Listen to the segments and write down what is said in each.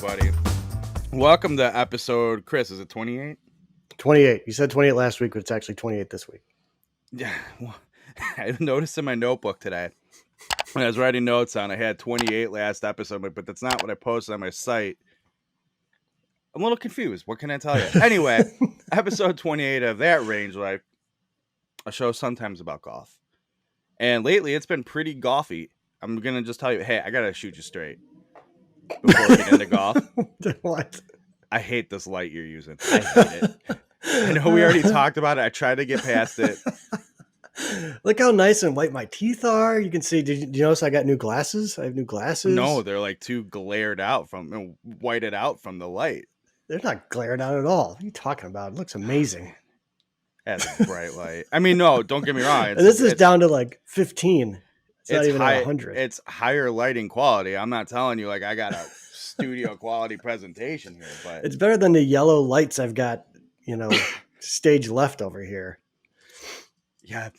everybody. Welcome to episode, Chris, is it 28? 28. You said 28 last week, but it's actually 28 this week. Yeah, well, I noticed in my notebook today, when I was writing notes on, I had 28 last episode, but that's not what I posted on my site. I'm a little confused. What can I tell you? Anyway, episode 28 of That Range Life, a show sometimes about golf. And lately, it's been pretty golfy. I'm going to just tell you, hey, I got to shoot you straight before we get into golf. What? I hate this light you're using. I hate it. I know we already talked about it. I tried to get past it. Look how nice and white my teeth are. You can see. Did you notice I got new glasses? I have new glasses. No, they're like too glared out whited out from the light. They're not glared out at all. What are you talking about? It looks amazing. That's a bright light. I mean, no, don't get me wrong. And this is down to like 15. It's not even 100. It's higher lighting quality. I'm not telling you like I got a studio quality presentation here, but it's better than the yellow lights I've got, stage left over here. Yeah,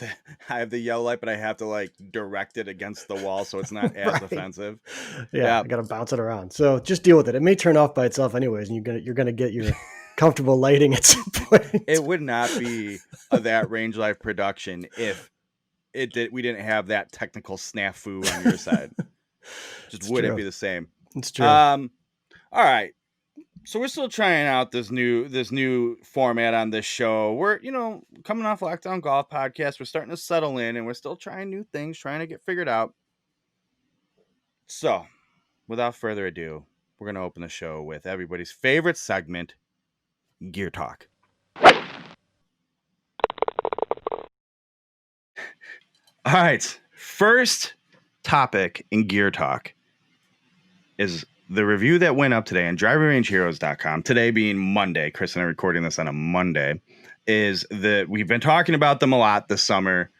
I have the yellow light, but I have to like direct it against the wall so it's not as Right. offensive. Yeah, I got to bounce it around. So just deal with it. It may turn off by itself anyways, and you're gonna get your comfortable lighting at some point. It would not be a That Range Life production if we didn't have that technical snafu on your side. Just wouldn't be the same. It's true. All right. So we're still trying out this new format on this show. We're, coming off Lockdown Golf Podcast. We're starting to settle in and we're still trying new things, trying to get figured out. So without further ado, we're going to open the show with everybody's favorite segment, Gear Talk. All right. First topic in Gear Talk is the review that went up today on driverrangeheroes.com, today being Monday, Chris and I are recording this on a Monday, is that we've been talking about them a lot this summer,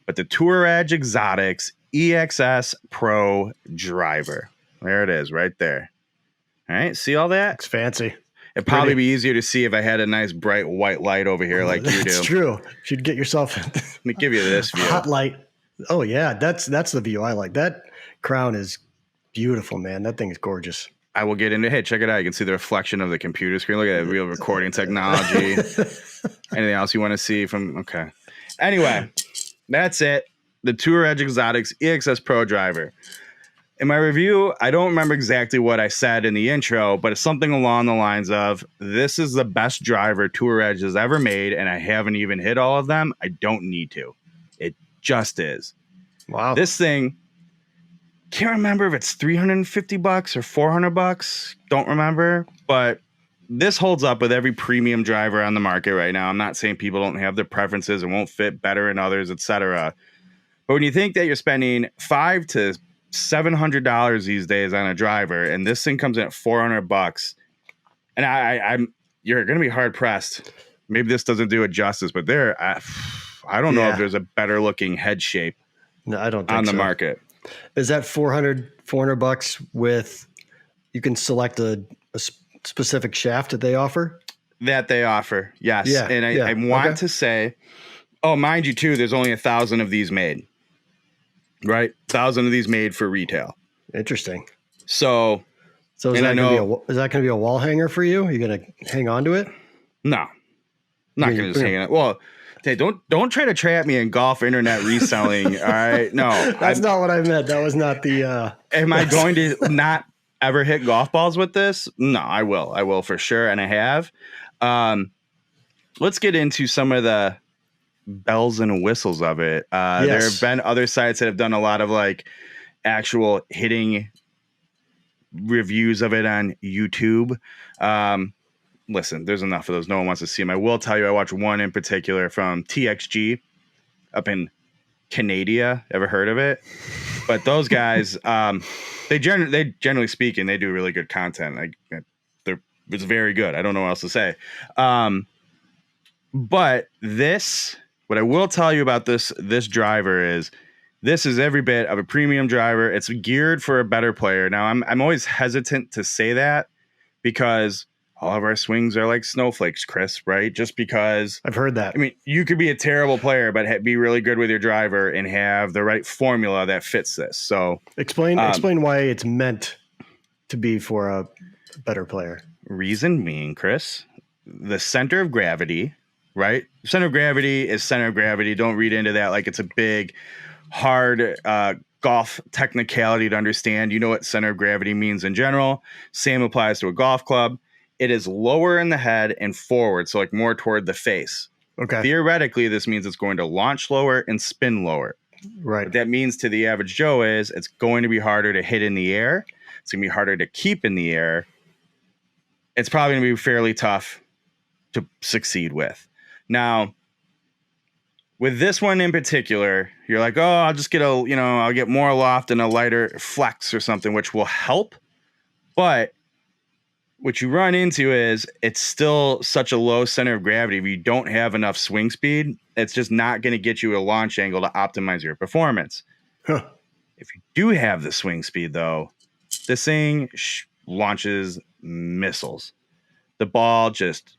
but the Tour Edge Exotics EXS Pro driver. There it is right there. All right. See all that? It's fancy. It'd probably be easier to see if I had a nice bright white light over here like you do. That's true. You should get yourself Let me give you this view. Hot light. Oh, yeah. That's the view I like. That crown is beautiful, man. That thing is gorgeous. I will get into. Hey, check it out. You can see the reflection of the computer screen. Look at that real recording technology. Anything else you want to see from? Okay. Anyway, that's it. The Tour Edge Exotics EXS Pro driver. In my review, I don't remember exactly what I said in the intro, but it's something along the lines of, this is the best driver Tour Edge has ever made, and I haven't even hit all of them. I don't need to. It just is. Wow. This thing, can't remember if it's $350 or $400. Don't remember, but this holds up with every premium driver on the market right now. I'm not saying people don't have their preferences and won't fit better in others, etc. But when you think that you're spending $500 to $700 these days on a driver, and this thing comes in at $400, and I'm you're going to be hard pressed. Maybe this doesn't do it justice, but I don't know if there's a better looking head shape. No, I don't think on the so. market. Is that $400 with, you can select a specific shaft that they offer? That they offer, yes. Yeah, and I want to say, mind you too, there's only 1,000 of these made. Right? 1,000 of these made for retail. Interesting. So is that going to be a wall hanger for you? Are you going to hang on to it? No. I'm not going to just hang it. Well, hey, don't try to trap me in golf internet reselling. All right. No. That's not what I meant. That was not the am I going to not ever hit golf balls with this? No, I will. I will for sure. And I have. Let's get into some of the bells and whistles of it. There have been other sites that have done a lot of like actual hitting reviews of it on YouTube. Listen, there's enough of those. No one wants to see them. I will tell you, I watched one in particular from TXG up in Canada. Ever heard of it? But those guys, they generally speaking, they do really good content. It's very good. I don't know what else to say. But what I will tell you about this driver is, this is every bit of a premium driver. It's geared for a better player. Now, I'm always hesitant to say that because all of our swings are like snowflakes, Chris, right? Just because I've heard that. I mean, you could be a terrible player, but be really good with your driver and have the right formula that fits this. So explain why it's meant to be for better player. Reason being, Chris, the center of gravity, right? Center of gravity is center of gravity. Don't read into that like it's a big, hard golf technicality to understand. You know what center of gravity means in general. Same applies to a golf club. It is lower in the head and forward, so like more toward the face. Okay. Theoretically, this means it's going to launch lower and spin lower. Right. What that means to the average Joe is it's going to be harder to hit in the air. It's going to be harder to keep in the air. It's probably going to be fairly tough to succeed with. Now, with this one in particular, you're like, oh, I'll just get I'll get more loft and a lighter flex or something, which will help. But what you run into is it's still such a low center of gravity. If you don't have enough swing speed, it's just not going to get you a launch angle to optimize your performance. Huh. If you do have the swing speed, though, this thing launches missiles. The ball just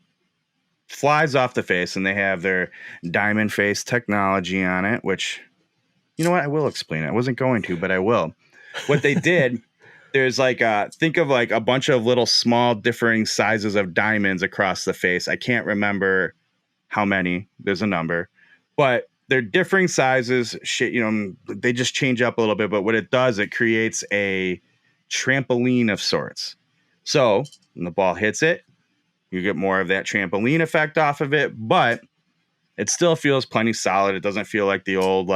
flies off the face, and they have their diamond face technology on it, which, you know what? I will explain it. I wasn't going to, but I will. What they did, there's like, think of like a bunch of little small differing sizes of diamonds across the face. I can't remember how many. There's a number, but they're differing sizes. They just change up a little bit, but what it does, it creates a trampoline of sorts. So when the ball hits it, you get more of that trampoline effect off of it, but it still feels plenty solid. It doesn't feel like the old,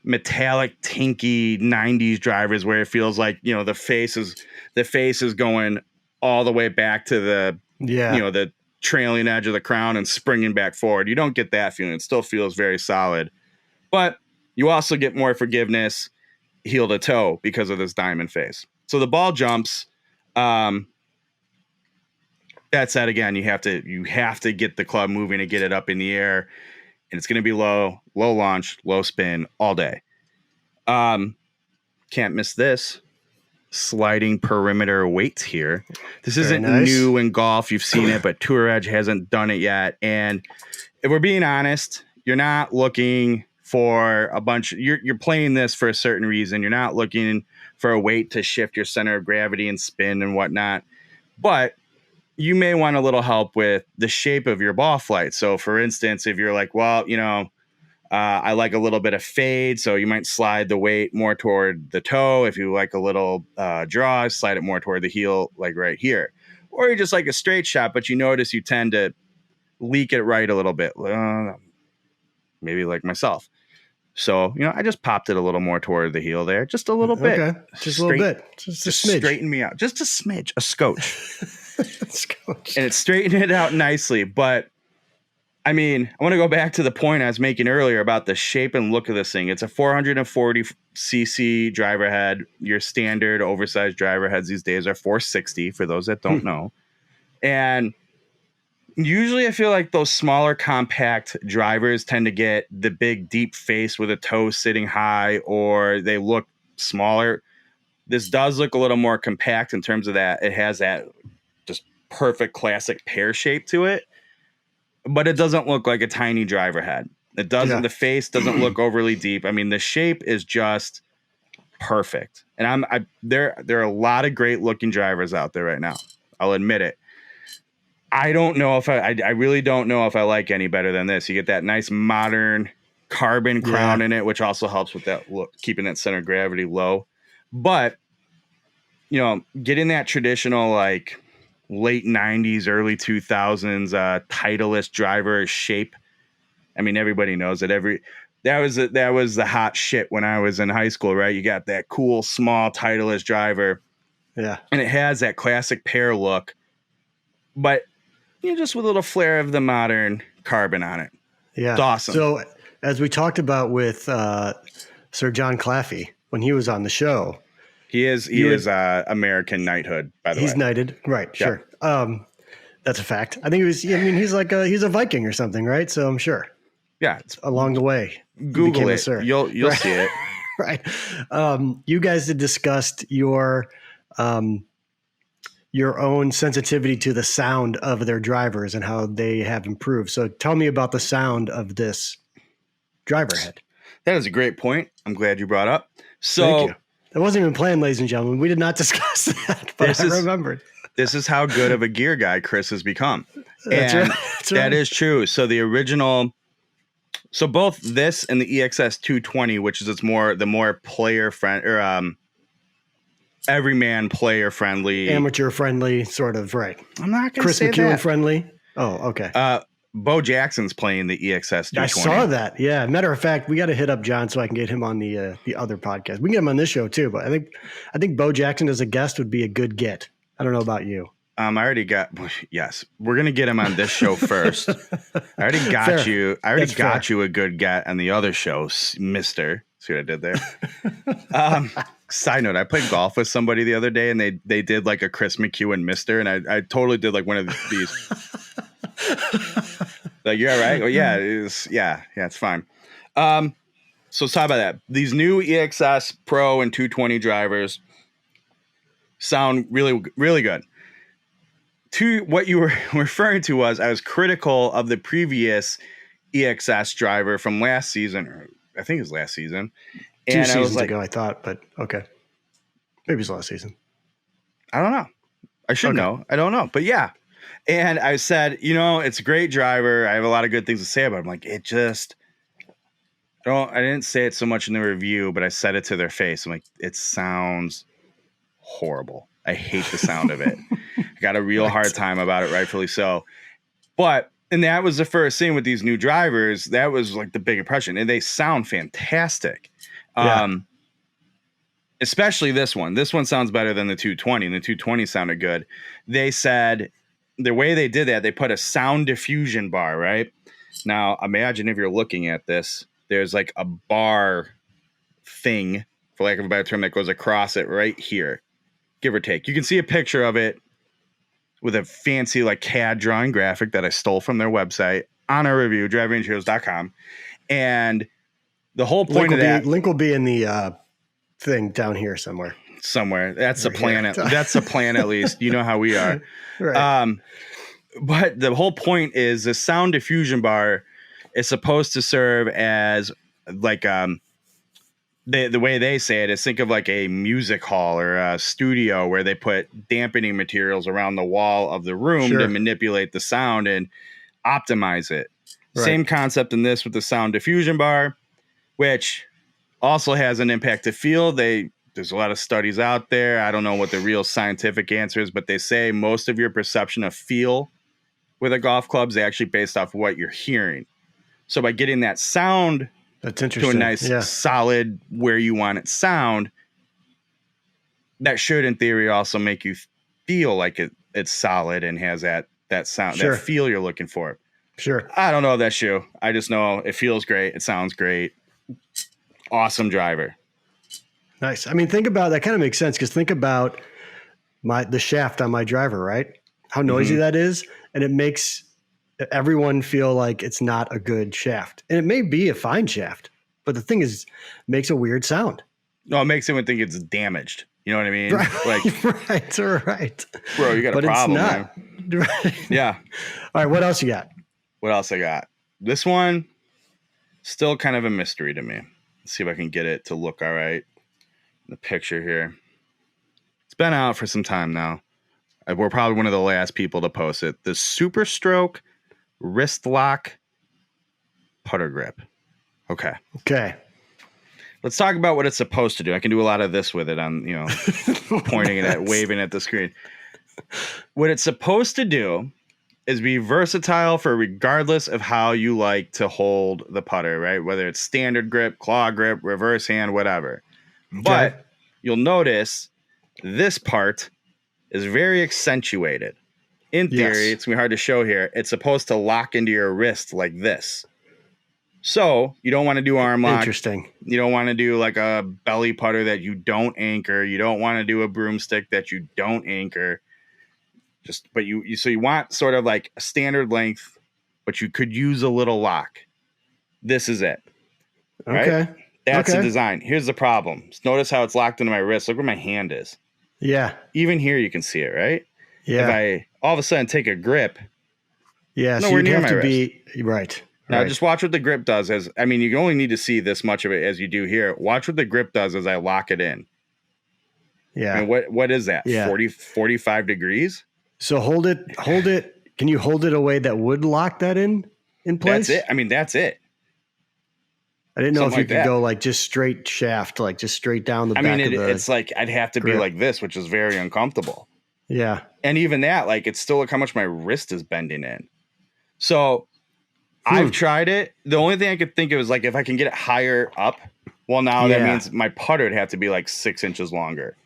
metallic, tinky 90s drivers where it feels like, the face is going all the way back to the trailing edge of the crown and springing back forward. You don't get that feeling. It still feels very solid, but you also get more forgiveness heel to toe because of this diamond face. So the ball jumps. That said, again, you have to get the club moving to get it up in the air, and it's going to be low launch, low spin all day. Can't miss this sliding perimeter weights here. This isn't new in golf. You've seen it, but Tour Edge hasn't done it yet. And if we're being honest, you're not looking for a bunch. You're playing this for a certain reason. You're not looking for a weight to shift your center of gravity and spin and whatnot. But you may want a little help with the shape of your ball flight. So for instance, if you're like, well, I like a little bit of fade, so you might slide the weight more toward the toe. If you like a little draw, slide it more toward the heel, like right here. Or you just like a straight shot, but you notice you tend to leak it right a little bit. Maybe like myself. So, I just popped it a little more toward the heel there. Just a little bit. Okay. Just a little bit. Just a smidge. Straighten me out. Just a smidge. A scotch. And it straightened it out nicely. But, I want to go back to the point I was making earlier about the shape and look of this thing. It's a 440cc driver head. Your standard oversized driver heads these days are 460 for those that don't know. And usually I feel like those smaller compact drivers tend to get the big deep face with a toe sitting high, or they look smaller. This does look a little more compact in terms of that. It has that just perfect classic pear shape to it, but it doesn't look like a tiny driver head. It doesn't. Yeah. The face doesn't look overly deep. The shape is just perfect. And there are a lot of great looking drivers out there right now. I'll admit it. I don't know if I really don't know if I like any better than this. You get that nice modern carbon crown in it, which also helps with that look, keeping that center of gravity low. But, getting that traditional like late 90s, early 2000s Titleist driver shape. Everybody knows that that was the hot shit when I was in high school, right? You got that cool small Titleist driver. Yeah. And it has that classic pear look, but just with a little flair of the modern carbon on it. Yeah. It's awesome. So as we talked about with Sir John Claffey when he was on the show. He is American knighthood, by the way. He's knighted. Right. Sure. That's a fact. I think he's like he's a Viking or something, right? So I'm sure. Yeah. It's along the way. Google it. You'll see it. Right. You guys had discussed your own sensitivity to the sound of their drivers and how they have improved. So tell me about the sound of this driver head. That is a great point. I'm glad you brought up. So Thank you. That wasn't even planned, ladies and gentlemen. We did not discuss that, but I remembered. This is how good of a gear guy Chris has become. That's And right. That's that right. is true. So the original, so both this and the EXS 220, which is the more player friend or everyman player friendly, amateur friendly, sort of, right? I'm not going to Chris say McEwen that. friendly. Oh, okay. Bo Jackson's playing the EXS 220. I saw that. Yeah. Matter of fact, we got to hit up John so I can get him on the other podcast. We can get him on this show too, but I think Bo Jackson as a guest would be a good get. I don't know about you. I already got. Yes, we're gonna get him on this show first. I already got Fair. you. I already That's got fair. you a good get on the other show, Mister. See what I did there? Side note: I played golf with somebody the other day, and they did like a Chris McEwen Mister, and I totally did like one of these. Like, you're all right. Oh yeah, it is. Yeah, it's fine. So let's talk about that. These new EXS Pro and 220 drivers sound really, really good. To what you were referring to was, I was critical of the previous EXS driver from last season, or I think it was last season. Two And seasons I was like, ago, I thought, but okay. Maybe it was last season. I don't know. I should know. I don't know. But yeah. And I said, it's a great driver. I have a lot of good things to say about it. I'm like, I didn't say it so much in the review, but I said it to their face. I'm like, it sounds horrible. I hate the sound of it. I got a real hard time about it, rightfully so. And that was the first thing with these new drivers. That was like the big impression. And they sound fantastic. Yeah. Especially this one. This one sounds better than the 220. And the 220 sounded good. They said the way they did that, they put a sound diffusion bar, right? Now, imagine if you're looking at this, there's like a bar thing, for lack of a better term, that goes across it right here, give or take. You can see a picture of it with a fancy like CAD drawing graphic that I stole from their website on a review, driverangeheroes.com. And the whole point of that link will be in the thing down here somewhere. That's a plan. That's a plan, at least. You know how we are. Right. But the whole point is the sound diffusion bar is supposed to serve as like the way they say it is, think of like a music hall or a studio where they put dampening materials around the wall of the room to manipulate the sound and optimize it. Right. Same concept in this with the sound diffusion bar, which also has an impact to feel. There's a lot of studies out there. I don't know what the real scientific answer is, but they say most of your perception of feel with a golf club is actually based off what you're hearing. So by getting that sound that's interesting. To a nice solid where you want it sound, that should in theory also make you feel like it's solid and has that sound, that feel you're looking for. Sure. I don't know that shoe. I just know it feels great. It sounds great. Awesome driver. Nice. I mean, think about that. Kind of makes sense because think about the shaft on my driver, right? How noisy that is, and it makes everyone feel like it's not a good shaft. And it may be a fine shaft, but the thing is, it makes a weird sound. No, it makes everyone think it's damaged. You know what I mean? Right. Like, right. Bro, you got a problem, man. Right. Yeah. All right. What else you got? What else I got? This one, still kind of a mystery to me. Let's see if I can get it to look all right. The picture here. It's been out for some time now. We're probably one of the last people to post it. The Superstroke Wristlock putter grip. Okay. Let's talk about what it's supposed to do. I can do a lot of this with it on, pointing it at, waving at the screen. What it's supposed to do is be versatile for regardless of how you like to hold the putter, right? Whether it's standard grip, claw grip, reverse hand, whatever. Okay. But you'll notice this part is very accentuated. In theory, it's going to be hard to show here. It's supposed to lock into your wrist like this. So you don't want to do arm lock. Interesting. You don't want to do like a belly putter that you don't anchor. You don't want to do a broomstick that you don't anchor. But you want sort of like a standard length, but you could use a little lock. This is it. Right? Okay. That's the design. Here's the problem. Notice how it's locked into my wrist. Look where my hand is. Yeah. Even here you can see it, right? Yeah. If I all of a sudden take a grip. Yeah. So you'd have to be right. Now just watch what the grip does. You only need to see this much of it as you do here. Watch what the grip does as I lock it in. Yeah. I mean, what is that? Yeah. 45 degrees? So hold it. Can you hold it a way that would lock that in place? That's it. I mean, that's it. I didn't know Something if you like could that. go like just straight shaft, like just straight down the I back mean, of the. it's like I'd have to be grip. like this, which is very uncomfortable. Yeah. And even that, like, it's still like how much my wrist is bending in. So I've tried it. The only thing I could think of is like if I can get it higher up. Well, now that means my putter would have to be like 6 inches longer.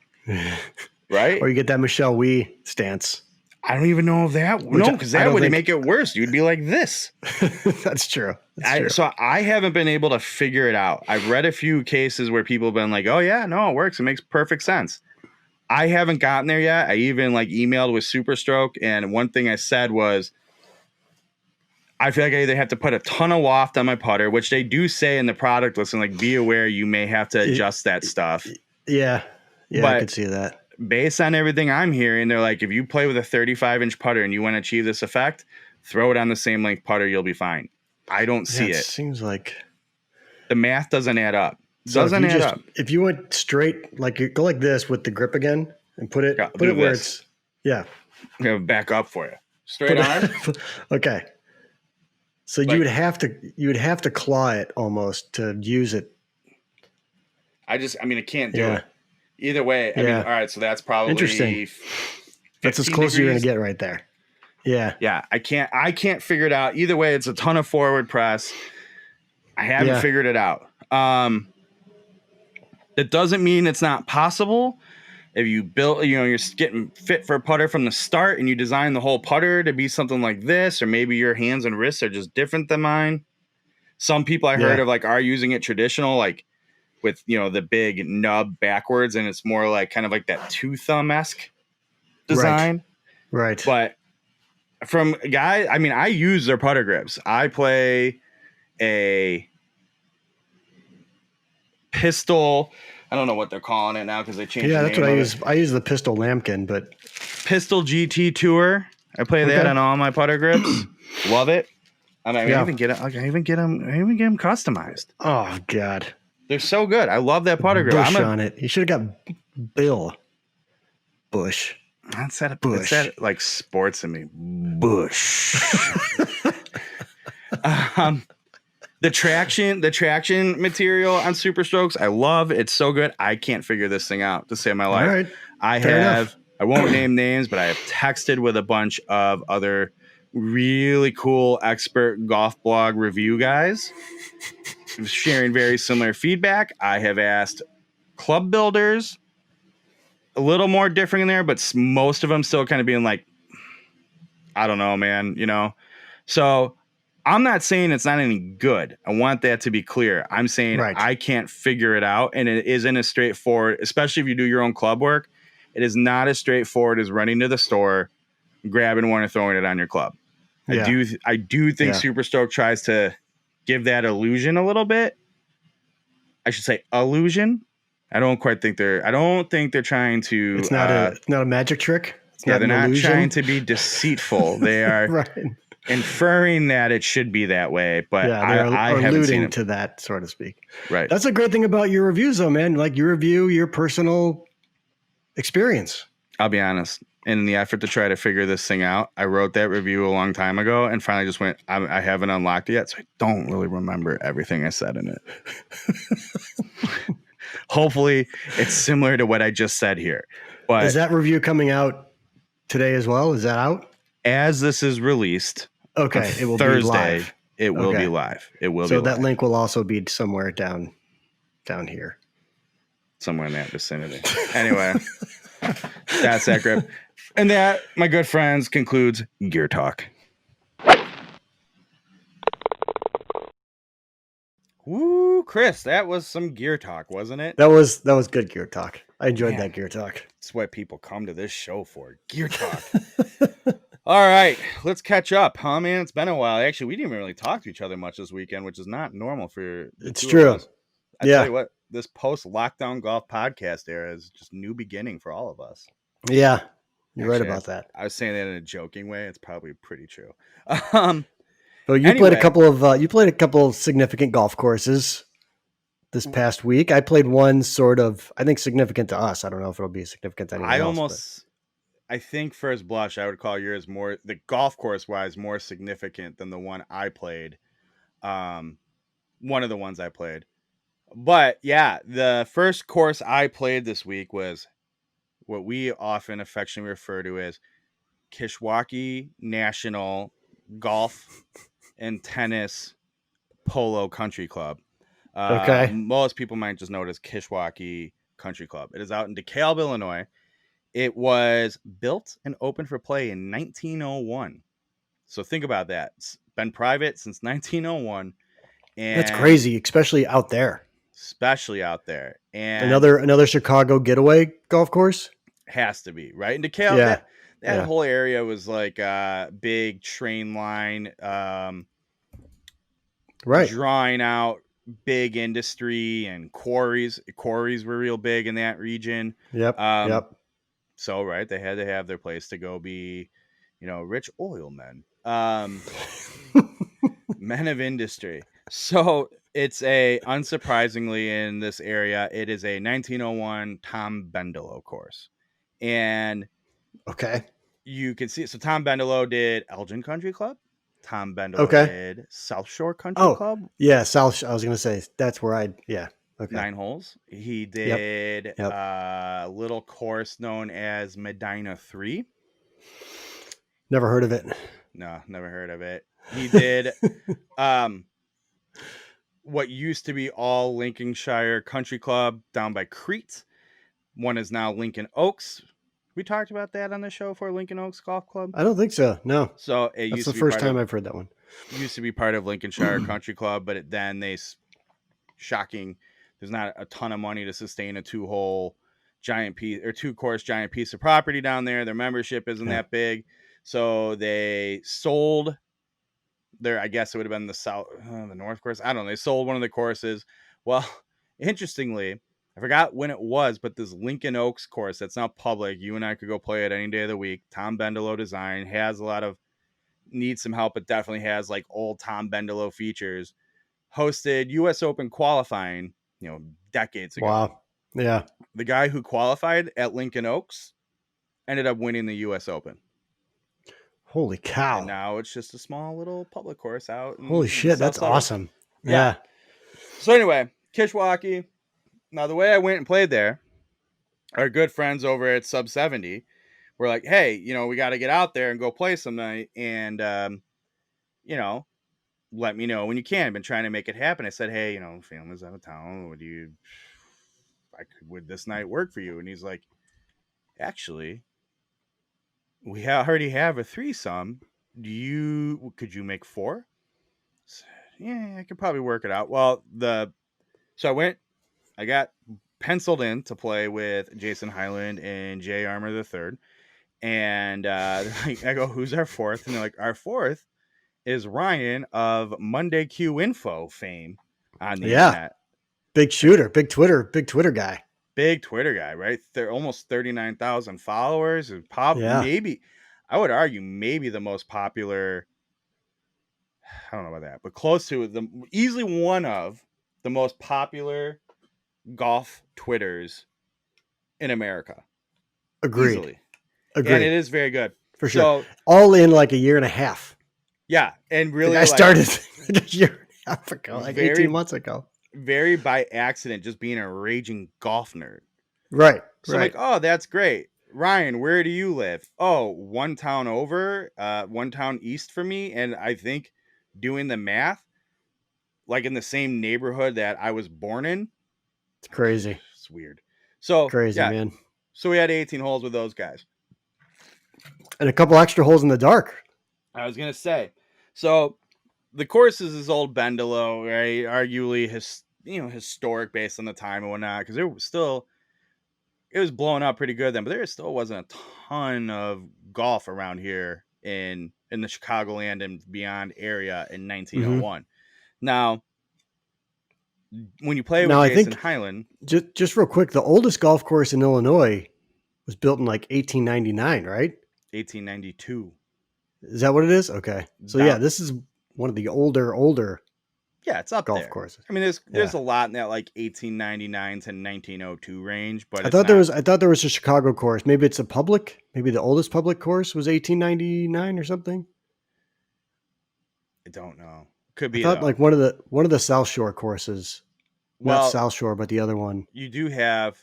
Right? Or you get that Michelle Wee stance. I don't even know if that. No, because that would make it worse. You'd be like this. That's true. True. So I haven't been able to figure it out. I've read a few cases where people have been like, oh, yeah, no, it works. It makes perfect sense. I haven't gotten there yet. I even like emailed with Superstroke. And one thing I said was, I feel like I either have to put a ton of waft on my putter, which they do say in the product listing, like, be aware you may have to adjust that stuff. Yeah. Yeah, but I could see that. Based on everything I'm hearing, they're like, if you play with a 35-inch putter and you want to achieve this effect, throw it on the same length putter, you'll be fine. I don't see it. Seems like the math doesn't add up. Doesn't add up. If you went straight, like you go like this with the grip again and put it where it's I'm gonna back up for you. Straight arm. Okay. So you would have to claw it almost to use it. I can't do it. Either way, I mean, all right, so that's probably interesting. That's as close as you're going to get right there. Yeah. Yeah, I can't figure it out. Either way, it's a ton of forward press. I haven't figured it out. It doesn't mean it's not possible. If you build, you're getting fit for a putter from the start and you design the whole putter to be something like this, or maybe your hands and wrists are just different than mine. Some people I heard of like are using it traditional, like with, the big nub backwards, and it's more like kind of like that two thumb-esque design. Right. But from guys, I mean, I use their putter grips. I play a pistol. I don't know what they're calling it now because they changed. Yeah, that's what I use. I use the pistol lambkin, but Pistol GT Tour. I play that on all my putter grips. Love it. And I even get it. Like, I even get them customized. Oh God, they're so good. I love that putter grip. Bush on it. You should have got Bill Bush. That's that Bush. That like sports in me. Bush. The traction material on Superstrokes, I love. It's so good. I can't figure this thing out to save my life. All right. I won't name names, but I have texted with a bunch of other really cool expert golf blog review guys sharing very similar feedback. I have asked club builders, a little more different in there, but most of them still kind of being like, I don't know, man, So I'm not saying it's not any good. I want that to be clear. I'm saying I can't figure it out, and it isn't as straightforward, especially if you do your own club work. It is not as straightforward as running to the store, grabbing one and throwing it on your club. Yeah. I do think Superstroke tries to give that illusion a little bit. I should say illusion. I don't think they're trying to. It's not a magic trick. They're not trying to be deceitful. They are inferring that it should be that way, but I haven't seen it. To that, so to speak. Right. That's a great thing about your reviews, though, man. Like you review your personal experience. I'll be honest. In the effort to try to figure this thing out, I wrote that review a long time ago and finally just went, I haven't unlocked it yet, so I don't really remember everything I said in it. Hopefully, it's similar to what I just said here. But is that review coming out today as well? Is that out? As this is released, it will Thursday, be live. It will be live. It will be so live. That link will also be somewhere down here. Somewhere in that vicinity. Anyway, that's that grip. And that, my good friends, concludes Gear Talk. Woo, Chris, that was some Gear Talk, wasn't it? That was good Gear Talk. I enjoyed that Gear Talk. That's what people come to this show for. Gear Talk. All right, let's catch up, huh, man? It's been a while. Actually, we didn't even really talk to each other much this weekend, which is not normal for It's true. I tell you what, this post-lockdown golf podcast era is just new beginning for all of us. Yeah, you're right about that. I was saying that in a joking way. It's probably pretty true. So you played a couple of significant golf courses this past week. I played one sort of, I think, significant to us. I don't know if it'll be significant to anyone else. But I think first blush, I would call yours more, the golf course wise, more significant than the one I played. One of the ones I played. But yeah, the first course I played this week was what we often affectionately refer to as Kishwaukee National Golf and Tennis Polo Country Club. okay. Most people might just know it as Kishwaukee Country Club. It is out in DeKalb, Illinois. It was built and opened for play in 1901. So think about that. It's been private since 1901. And That's crazy, especially out there. especially out there. And Another Chicago getaway golf course. has to be, right? And DeKalb, Yeah. that whole area was like a big train line, Right. drawing out big industry and quarries. Quarries were real big in that region. Yep. Yep. So, right, they had to have their place to go be, rich oil men, men of industry. So it's unsurprisingly in this area, it is a 1901 Tom Bendelow course. And Okay. you can see, so Tom Bendelow did Elgin Country Club. Tom Bendelow did South Shore Country Club. Yeah, South. I was going to say that's where okay. 9 holes. He did Yep. a little course known as Medina 3. Never heard of it. No, never heard of it. He did what used to be all Lincolnshire Country Club down by Crete. One is now Lincoln Oaks. We talked about that on the show for Lincoln Oaks Golf Club. I don't think so. No. So that's the first time I've heard that one. Used to be part of Lincolnshire Country Club, but then shocking. There's not a ton of money to sustain a 2-hole giant piece or 2-course giant piece of property down there. Their membership isn't that big. So they sold I guess it would have been the north course. I don't know. They sold one of the courses. Well, interestingly, I forgot when it was, but this Lincoln Oaks course that's not public, you and I could go play it any day of the week. Tom Bendelow design, needs some help, but definitely has like old Tom Bendelow features. Hosted US Open qualifying, decades ago. Wow. Yeah. The guy who qualified at Lincoln Oaks ended up winning the US Open. Holy cow. And now it's just a small little public course out. Holy shit, that's awesome. Yeah. So anyway, Kishwaukee. Now, the way I went and played there, our good friends over at Sub 70 were like, hey, we got to get out there and go play some night. And, let me know when you can. I've been trying to make it happen. I said, hey, family's out of town. Would this night work for you? And he's like, actually, we already have a threesome. Could you make 4? So, yeah, I could probably work it out. Well, so I got penciled in to play with Jason Highland and Jay Armour III. And I go, who's our 4th? And they're like, our 4th is Ryan of Monday Q Info fame on the internet. Big shooter, big Twitter guy. Big Twitter guy, right? They're almost 39,000 followers. Maybe, I would argue, maybe the most popular. I don't know about that, but close to easily one of the most popular golf Twitters in America. Agreed. Easily. Agreed. And it is very good. For sure. So, all in like a year and a half. Yeah. And really, I started a year and a half ago, like 18 months ago. Very by accident, just being a raging golf nerd. Right. So I'm like, oh, that's great. Ryan, where do you live? Oh, one town over, one town east from me. And I think doing the math, like in the same neighborhood that I was born in. It's crazy. It's weird. So crazy, man. So we had 18 holes with those guys. And a couple extra holes in the dark. I was going to say. So the course is this old Bendelow, right? Arguably historic based on the time and whatnot, because it was blowing up pretty good then, but there still wasn't a ton of golf around here in the Chicagoland and beyond area in 1901. Mm-hmm. Now, when you play with Jason Highland, just real quick, the oldest golf course in Illinois was built in like 1899, right? 1892. Is that what it is? Okay. So yeah, this is one of the older. Yeah, it's up golf there. courses. I mean, there's Yeah. a lot in that like 1899 to 1902 range, but I it's thought there not. was I thought there was a Chicago course. Maybe it's a public. Maybe the oldest public course was 1899 or something. I don't know. Could I be thought though. like one of the South Shore courses, not Well, South Shore, but the other one. you do have.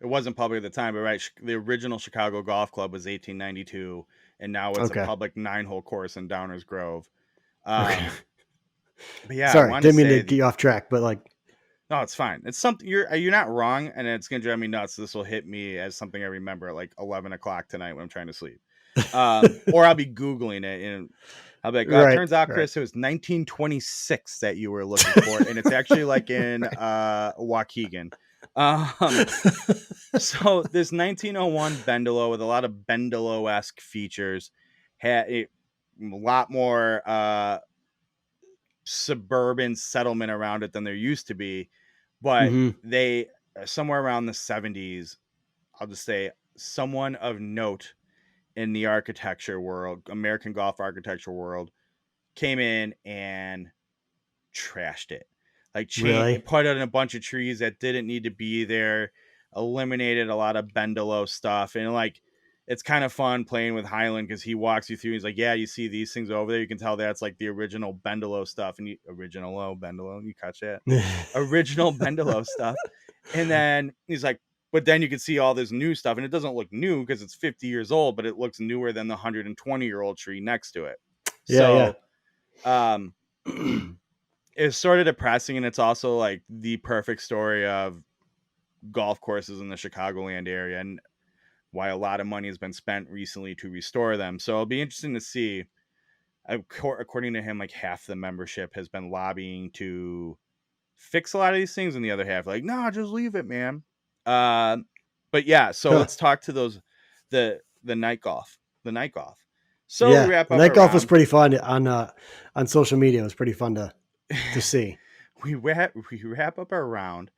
It wasn't public at the time, but right, the original Chicago Golf Club was 1892, and now it's a Okay. public 9-hole course in Downers Grove. Okay. But yeah, I Sorry, want to didn't mean to say get you off track, but like, no, it's fine. It's something you're not wrong, and it's gonna drive me nuts. This will hit me as something I remember at like 11 o'clock tonight when I'm trying to sleep. Or I'll be Googling it and I'll be like, oh, it right, turns out, right. Chris, it was 1926 that you were looking for, and it's actually like in Waukegan. Um, so this 1901 Bendelo with a lot of Bendelo-esque features had a lot more suburban settlement around it than there used to be, but hmm they somewhere around the 70s, I'll just say someone of note in the architecture world, American golf architecture world, came in and trashed it. Like Really? put in a bunch of trees that didn't need to be there, eliminated a lot of Bendelo stuff, and like it's kind of fun playing with Highland because he walks you through. He's like, "Yeah, you see these things over there. You can tell that's like the original Bendelo stuff." And original Bendelo, you catch that? Original Bendelo stuff. And then he's like, "But then you can see all this new stuff, and it doesn't look new because it's 50 years old, but it looks newer than the 120-year-old tree next to it." Yeah, So, um, yeah. it's sort of depressing, and it's also like the perfect story of golf courses in the Chicagoland area and why a lot of money has been spent recently to restore them. So it'll be interesting to see. According to him, like half the membership has been lobbying to fix a lot of these things, and the other half like, no, just leave it, man. But yeah, so Huh. let's talk to those the night golf, the night golf. So we Yeah, wrap the up night our golf was round. pretty fun on social media. It was pretty fun to see. We wrap up our round,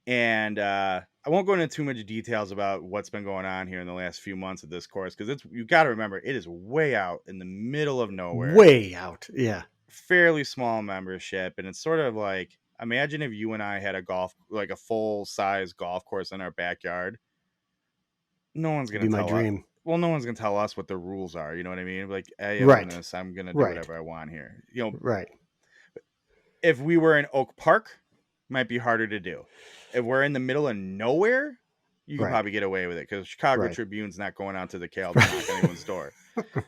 and I won't go into too much details about what's been going on here in the last few months of this course because it's you got to remember it is way out in the middle of nowhere, Way out. Yeah. fairly small membership, and it's sort of like imagine if you and I had a full size golf course in our backyard. No one's It'd gonna be my tell us. dream. Well, no one's gonna tell us what the rules are. You know what I mean? Like, hey, I own Right. this. I'm gonna do Right. whatever I want here. Right. If we were in Oak Park, might be harder to do. If we're in the middle of nowhere, you can Right. probably get away with it because Chicago Right. Tribune's not going out to the Cal to knock anyone's door.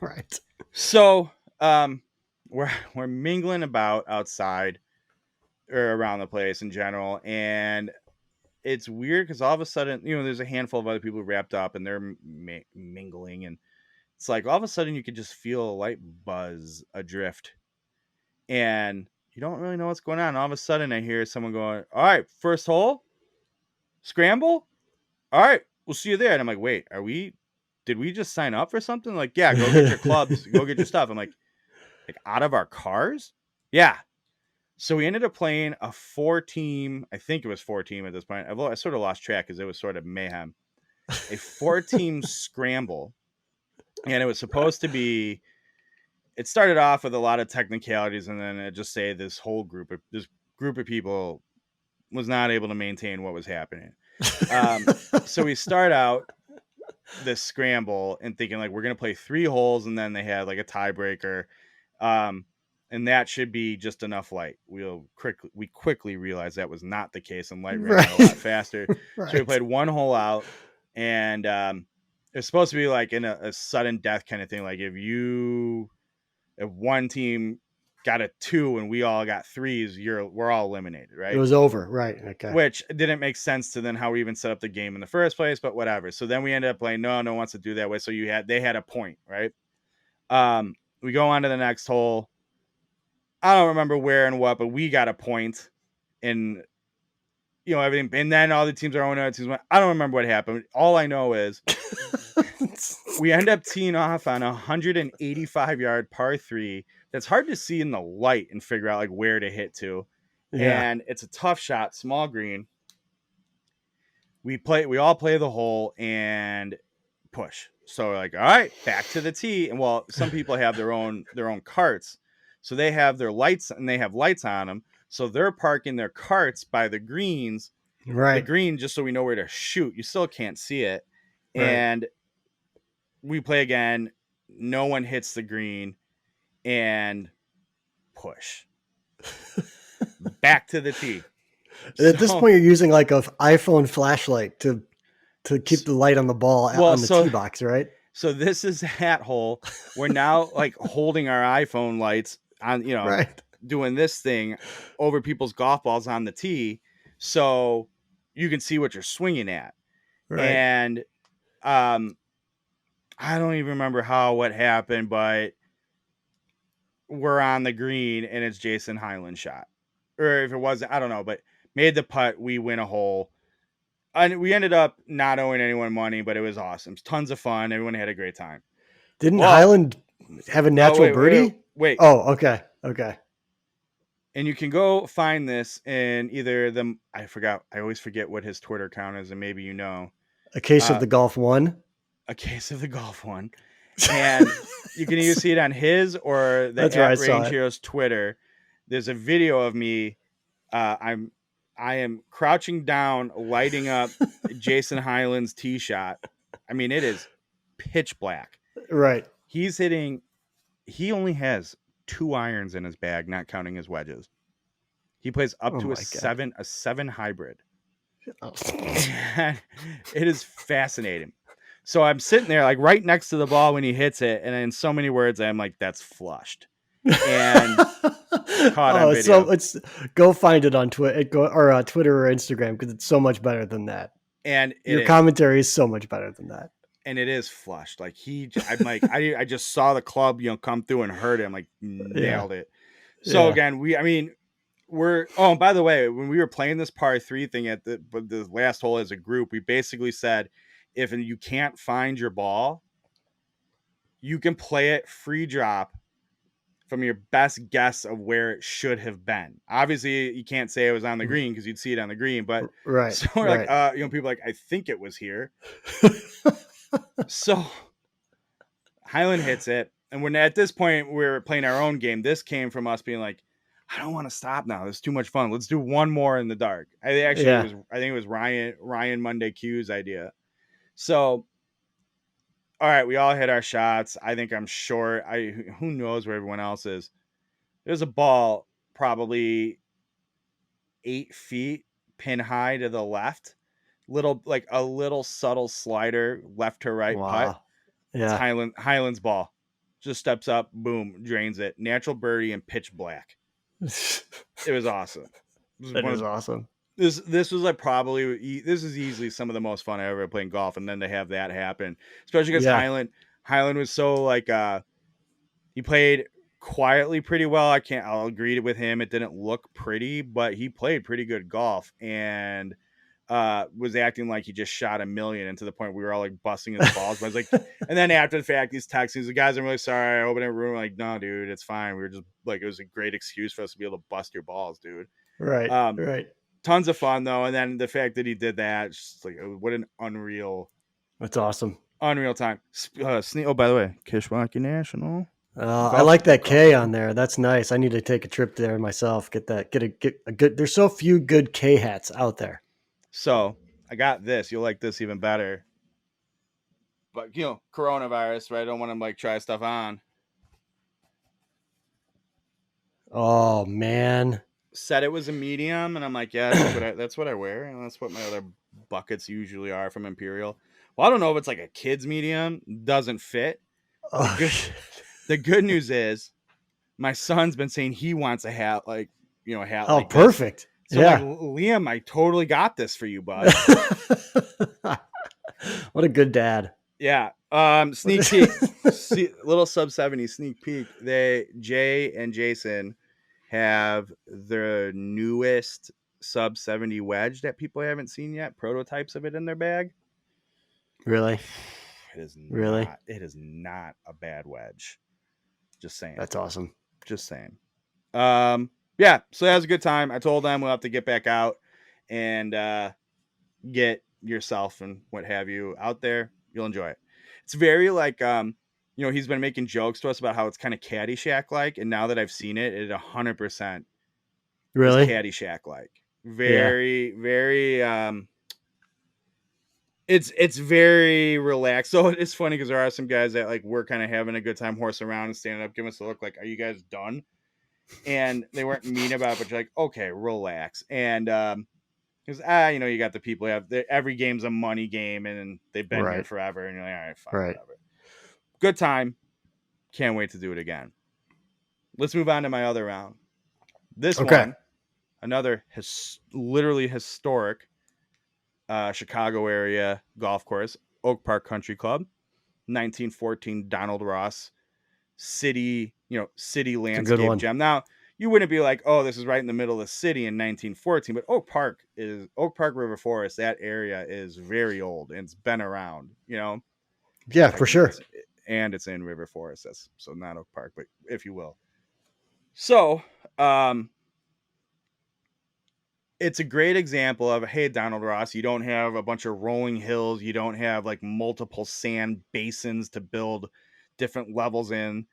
Right. So, we're mingling about outside or around the place in general, and it's weird because all of a sudden, there's a handful of other people wrapped up and they're mingling, and it's like all of a sudden you could just feel a light buzz adrift, and you don't really know what's going on. All of a sudden, I hear someone going, "All right, first hole, scramble. All right, we'll see you there." And I'm like, "Wait, did we just sign up for something?" Like, "Yeah, go get your clubs, go get your stuff." I'm like out of our cars? Yeah. So we ended up playing a 4-team. I think it was 4-team at this point. I sort of lost track because it was sort of mayhem. A 4-team scramble, and it was supposed to be. It started off with a lot of technicalities, and then it just say this group of people was not able to maintain what was happening. So we start out this scramble and thinking like we're gonna play 3 holes, and then they had like a tiebreaker, and that should be just enough light. We quickly realized that was not the case, and light ran out a lot faster. So we Right. played 1 hole out, and it's supposed to be like in a sudden death kind of thing. Like if one team got a 2 and we all got 3s, we're all eliminated, It right? was over. Right. Okay. Which didn't make sense to then how we even set up the game in the first place, but whatever. So then we ended up playing no one wants to do that way. So they had a point, right? We go on to the next hole. I don't remember where and what, but we got a point in everything. And then all the teams are owning other teams. I don't remember what happened. All I know is we end up teeing off on a 185-yard par 3 that's hard to see in the light and figure out like where to hit to. Yeah. And it's a tough shot, small green. We all play the hole and push. So we're like, all right, back to the tee. And some people have their own carts. So they have their lights and they have lights on them. So they're parking their carts by the greens, the Right. green, just so we know where to shoot. You still can't see it. Right. And we play again. No one hits the green and push back to the tee. And at this So, point, you're using like an iPhone flashlight to keep the light on the ball well, on the tee box, right? So this is hat hole. We're now like holding our iPhone lights on, Right. doing this thing over people's golf balls on the tee, so you can see what you're swinging at. Right. And I don't even remember what happened, but we're on the green and it's Jason Hyland's shot, or if it wasn't, I don't know, but made the putt. We win a hole. And we ended up not owing anyone money, but it was awesome. It was tons of fun. Everyone had a great time. Didn't Well, Highland have a natural birdie? Wait. Oh, okay. Okay. And you can go find this in either I forgot. I always forget what his Twitter account is, and maybe you know. A case of the Golf One. A case of the Golf One. And you can either see it on his or the That's where I saw Range it. Heroes Twitter. There's a video of me. I am crouching down, lighting up Jason Hyland's tee shot. I mean, it is pitch black. Right. He's hitting. He only has 2 irons in his bag, not counting his wedges. He plays up to a seven hybrid. Oh. And it is fascinating. So I'm sitting there like right next to the ball when he hits it, and in so many words, I'm like, "That's flushed." And caught on video. So it's go find it on Twitter, or Twitter or Instagram, because it's so much better than that. And your commentary is so much better than that. And it is flushed. Like I'm like, I just saw the club, come through and hurt him. Like nailed it. So again, by the way, when we were playing this par 3 thing at the last hole as a group, we basically said, if you can't find your ball, you can play it free drop from your best guess of where it should have been. Obviously, you can't say it was on the green because you'd see it on the green, but right. So we're like, people are like, I think it was here. So Hyland hits it, and when at this point we're playing our own game. This came from us being like, I don't want to stop now. It's too much fun. Let's do one more in the dark. I think it was Ryan Monday Q's idea. So, all right, we all hit our shots. I think I'm short. Who knows where everyone else is. There's a ball probably 8 feet pin high to the left. A little subtle slider left to right putt. Yeah. It's Hyland's ball. Just steps up, boom, drains it. Natural birdie and pitch black. It was awesome. That is awesome. This was like this is easily some of the most fun I ever played in golf, and then to have that happen, especially because Hyland was so he played quietly pretty well. I'll agree with him. It didn't look pretty, but he played pretty good golf and was acting like he just shot a million, and to the point we were all like busting his balls. But I was like, and then after the fact, he's texting, the guys, I'm really sorry. I opened a room. Like, no, dude, it's fine. We were just like, it was a great excuse for us to be able to bust your balls, dude. Right. Right. Tons of fun though. And then the fact that he did that, just like, what an unreal. That's awesome. Unreal time. Oh, by the way, Kishwaukee National. I like that K on there. That's nice. I need to take a trip there myself. Get a good. There's so few good K hats out there. So I got this. You'll like this even better. But coronavirus, right? I don't want to try stuff on. Oh man. Said it was a medium, and I'm like, yeah, that's what I wear, and that's what my other buckets usually are from Imperial. Well, I don't know if it's like a kid's medium. Doesn't fit. Oh, the good news is my son's been saying he wants a hat a hat. Oh, perfect. So Liam, I totally got this for you, bud. What a good dad. Yeah. Sneak peek. Little sub 70 sneak peek. Jay and Jason have the newest sub 70 wedge that people haven't seen yet. Prototypes of it in their bag. Really? It is not a bad wedge. Just saying. That's awesome. Just saying. Yeah, so that was a good time. I told them we'll have to get back out and get yourself and what have you out there. You'll enjoy it. It's very he's been making jokes to us about how it's kind of Caddyshack like, and now that I've seen it, it 100% is Really? Caddyshack like. Yeah. Very, very it's very relaxed. So it's funny because there are some guys that like we're kind of having a good time horsing around and standing up, giving us a look like, "Are you guys done?" And they weren't mean about it, but you're like, "Okay, relax." And because you got the people who have every game's a money game, and they've been here Right. forever, and you're like, "All right, fine, Right. whatever." Good time. Can't wait to do it again. Let's move on to my other round. This Okay. one, another literally historic Chicago area golf course, Oak Park Country Club, 1914 Donald Ross city, city It's a good landscape one. gem. Now, you wouldn't be like, oh, this is right in the middle of the city in 1914, but Oak Park River Forest. That area is very old and it's been around, Yeah, for technically sure. it's in River Forest. That's so not Oak Park, but if you will. So, um, it's a great example of, hey, Donald Ross, you don't have a bunch of rolling hills, you don't have like multiple sand basins to build different levels in.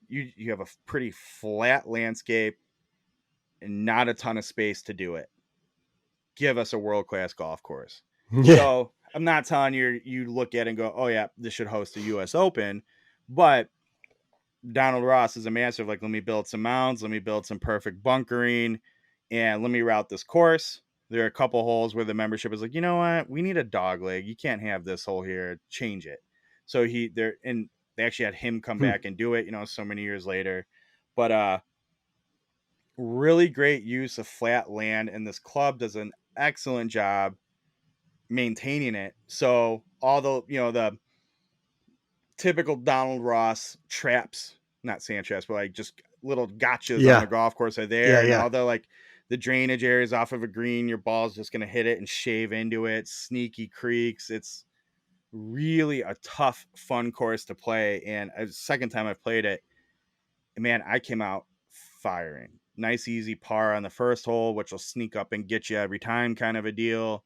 You have a pretty flat landscape and not a ton of space to do it. Give us a world-class golf course. Yeah. So I'm not telling you look at it and go, oh yeah, this should host a US Open, but Donald Ross is a master of like, let me build some mounds, let me build some perfect bunkering, and let me route this course. There are a couple holes where the membership is like, you know what, we need a dog leg. You can't have this hole here. Change it. So they actually had him come back and do it, so many years later. But really great use of flat land, and this club does an excellent job maintaining it. So all the typical Donald Ross traps, not sand traps, but like just little gotchas on the Yeah. golf course are there. Yeah. And Yeah. all the like the drainage areas off of a green, your ball's just going to hit it and shave into it. Sneaky creeks. It's really a tough, fun course to play. And a second time I've played it, man, I came out firing. Nice, easy par on the first hole, which will sneak up and get you every time, kind of a deal.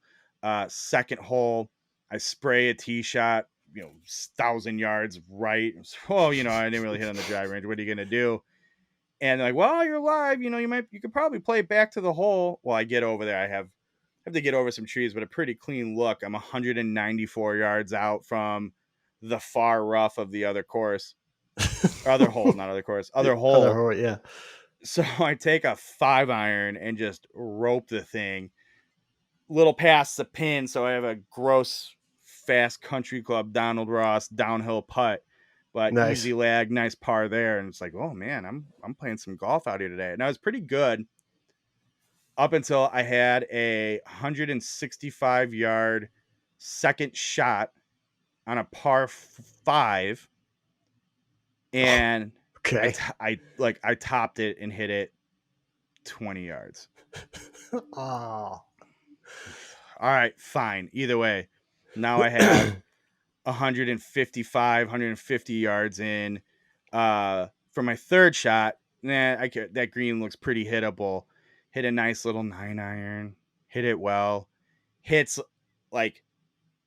Second hole, I spray a tee shot, 1,000 yards right. Oh, I didn't really hit on the driving range. What are you gonna do? And like, well, you're live. You could probably play back to the hole. Well, I get over there. I have to get over some trees, but a pretty clean look. I'm 194 yards out from the far rough of the other course, other hole, not other course, other Other hole. horse. Yeah. So I take a 5-iron and just rope the thing little past the pin. So I have a gross fast country club Donald Ross downhill putt, but Nice. easy lag, nice par there. And it's like, oh man, I'm playing some golf out here today. And I was pretty good up until I had a 165-yard second shot on a par 5. And Okay. I topped it and hit it 20 yards. Oh. All right, fine. Either way, now I have 150 yards in. For my third shot, that green looks pretty hittable. Hit a nice little 9-iron. Hit it well. Hits like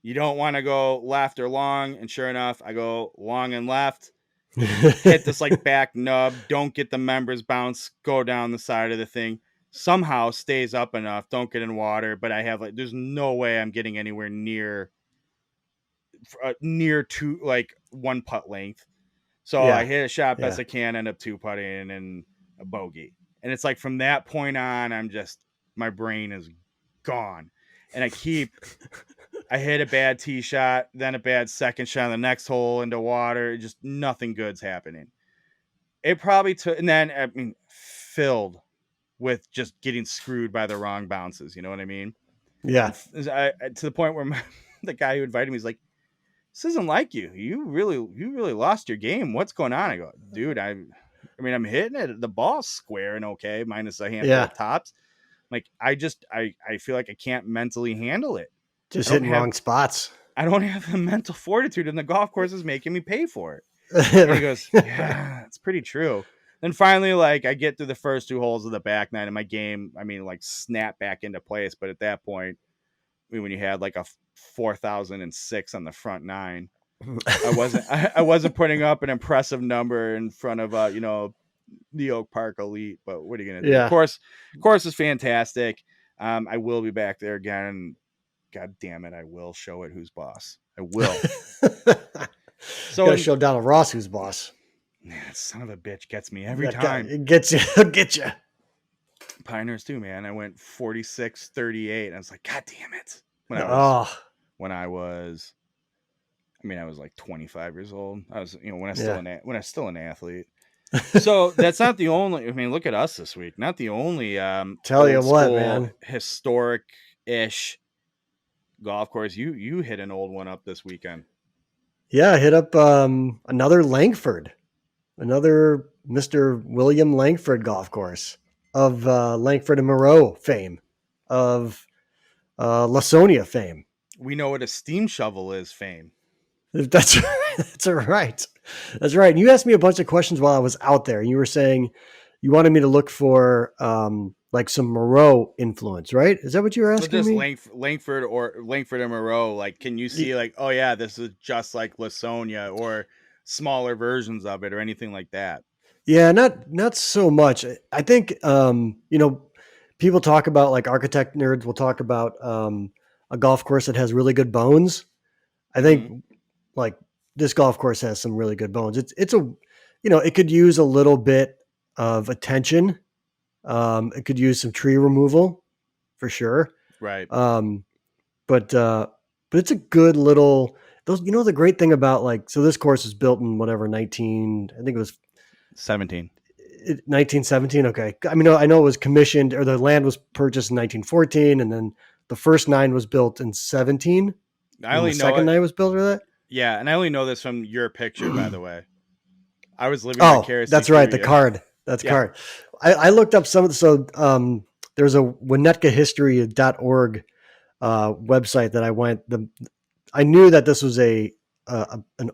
you don't want to go left or long, and sure enough, I go long and left. Hit this like back nub. Don't get the members bounce. Go down the side of the thing. Somehow stays up enough. Don't get in water. But I have there's no way I'm getting anywhere near to like one putt length. So I Yeah. hit a shot best Yeah. I can, end up 2-putting and a bogey. And it's like from that point on, my brain is gone. And I hit a bad tee shot, then a bad second shot on the next hole into water. Just nothing good's happening. It probably took, and then, filled with just getting screwed by the wrong bounces. You know what I mean? Yeah. To the point where the guy who invited me is like, this isn't like you. You really lost your game. What's going on? I go, dude, I'm hitting it. The ball's square and okay, minus a handful Yeah. of tops. Like I feel like I can't mentally handle it. Just I don't hitting have wrong spots. I don't have the mental fortitude, and the golf course is making me pay for it. And he goes, yeah, it's pretty true. Then finally, like I get through the first 2 holes of the back nine, and my game, snap back into place. But at that point, when you had like a 4,006 on the front 9, I wasn't putting up an impressive number in front of the Oak Park Elite, but what are you gonna do? Yeah. Course is fantastic. I will be back there again. God damn it, I will show it who's boss. I will. Got So to show Donald Ross who's boss. man, son of a bitch gets me every That guy, time. it gets you. Get you. Pioneers too, man. I went 46-38. And I was like, God damn it. Oh, When I was I mean, I was like 25 years old. I was, when yeah. when I was still an athlete. So that's not the only. I mean, look at us this week. Not the only Tell you old what, school, man. historic ish golf course. You hit an old one up this weekend. Yeah, I hit up another Langford, another Mr. William Langford golf course of Langford and Moreau fame, of Lasonia fame. We know what a steam shovel is. Fame. That's that's right. That's right. And you asked me a bunch of questions while I was out there, and you were saying you wanted me to look for like some Moreau influence, right? Is that what you were Well, asking just me? Langford and Moreau. Like, can you see like, oh yeah, this is just like Lasonia or smaller versions of it or anything like that? Yeah, not so much. I think people talk about, like, architect nerds will talk about a golf course that has really good bones. I Mm-hmm. think, like, this golf course has some really good bones. It's a it could use a little bit of attention. It could use some tree removal for sure. Right. Um, but it's a good little those. The great thing about, like, so this course was built in whatever 19, I think it was 17. 1917. Okay. I mean, I know it was commissioned, or the land was purchased in 1914, and then the first nine was built in 17, and I then the only know second it. nine was built for that. Yeah, and I only know this from your picture, by the way. I was living Oh, vicariously that's right. through The you. card. That's Yeah. card. I looked up some of the, so there's a winnetkahistory.org website that I went, I knew that this was an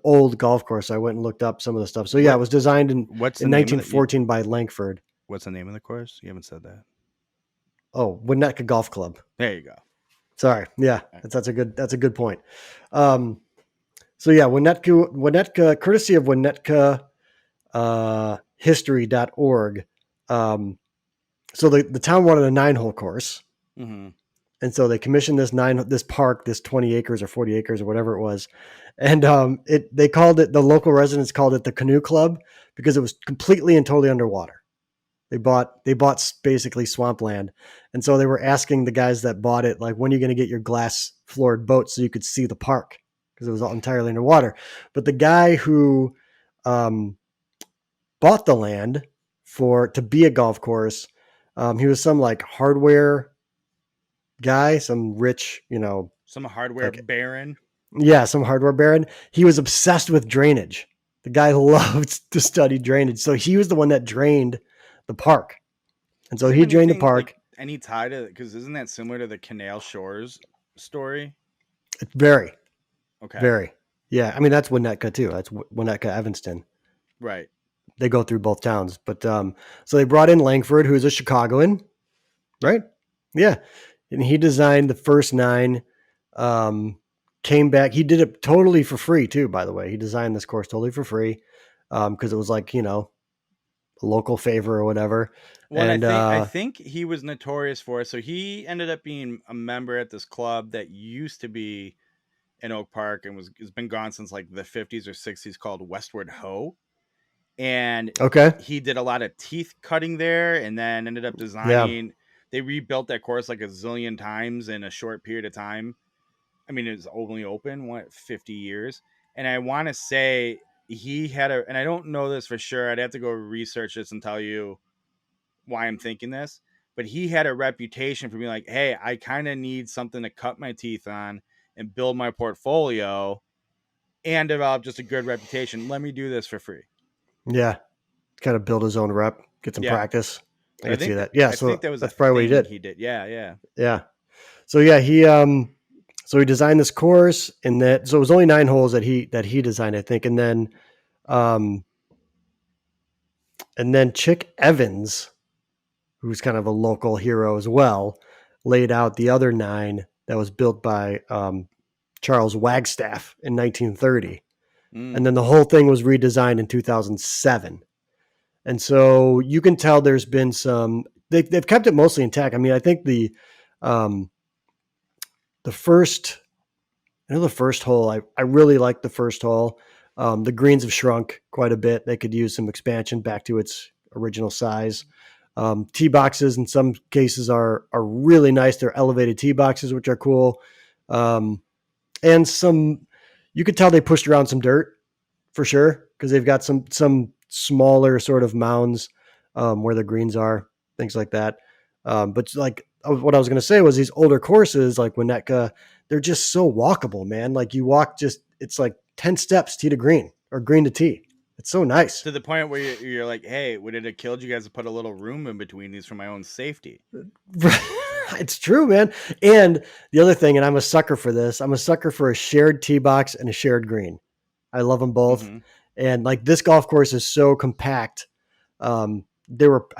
old golf course. I went and looked up some of the stuff. So yeah, it What was designed what's the in name of the 1914 by Langford. what's the name of the course? You haven't said that. Oh, Winnetka Golf Club. There you go. Sorry. Yeah, that's a good point. So yeah, Winnetka, courtesy of Winnetka history.org. So the town wanted a 9-hole course. Mm-hmm. And so they commissioned this park, this 20 acres or 40 acres or whatever it was. And they called it, the local residents called it the Canoe Club, because it was completely and totally underwater. They bought basically swampland. And so they were asking the guys that bought it, like, when are you going to get your glass floored boat so you could see the park? Because it was all entirely underwater. But the guy who bought the land to be a golf course, he was some, like, hardware guy, some rich, Some hardware like, baron. yeah, some hardware baron. He was obsessed with drainage. The guy loved to study drainage. So he was the one that drained the park. And so Is there he drained the anything park. like any tie to, because isn't that similar to the Canal Shores story? It's very, Okay. very. Yeah. I mean, that's Winnetka too. That's Winnetka, Evanston. Right. They go through both towns. But so they brought in Langford, who's a Chicagoan, right? Yeah. And he designed the first 9. Came back. He did it totally for free too, by the way. He designed this course totally for free, because it was like, a local favor or whatever. Well, And I think he was notorious for it. So he ended up being a member at this club that used to be in Oak Park and has been gone since like the 50s or 60s, called Westward Ho. And okay. he did a lot of teeth cutting there, and then ended up Yeah. designing. They rebuilt that course like a zillion times in a short period of time. I mean, it was only open 50 years, and I want to say he had and I don't know this for sure. I'd have to go research this and tell you why I'm thinking this, but he had a reputation for being like, hey, I kind of need something to cut my teeth on and build my portfolio and develop just a good reputation. Let me do this for free. Yeah. Kind of build his own rep, get some Yeah. practice. I I can see think that. Yeah. I So think that was a that's probably what he thing did. he did. Yeah, yeah. Yeah. So yeah, he designed this course, and so it was only 9 holes that he designed, I think. Um, and then Chick Evans, who's kind of a local hero as well, laid out the other 9 that was built by Charles Wagstaff in 1930. And then the whole thing was redesigned in 2007. And so you can tell there's been they've kept it mostly intact. I mean, I think um, the first, the first hole, I really like the first hole. The greens have shrunk quite a bit. They could use some expansion back to its original size. Tee boxes in some cases are really nice. They're elevated tee boxes, which are cool. And you could tell they pushed around some dirt for sure, because they've got some smaller sort of mounds where the greens are, things like that. But like what I was going to say was these older courses like Winnetka, they're just so walkable, man. Like you walk it's like 10 steps tee to green or green to tee. It's so nice. To the point where you're like, hey, would it have killed you guys to put a little room in between these for my own safety? It's true, man. And the other thing, and I'm a sucker for this, I'm a sucker for a shared tee box and a shared green. I love them both. Mm-hmm. And like this golf course is so compact. I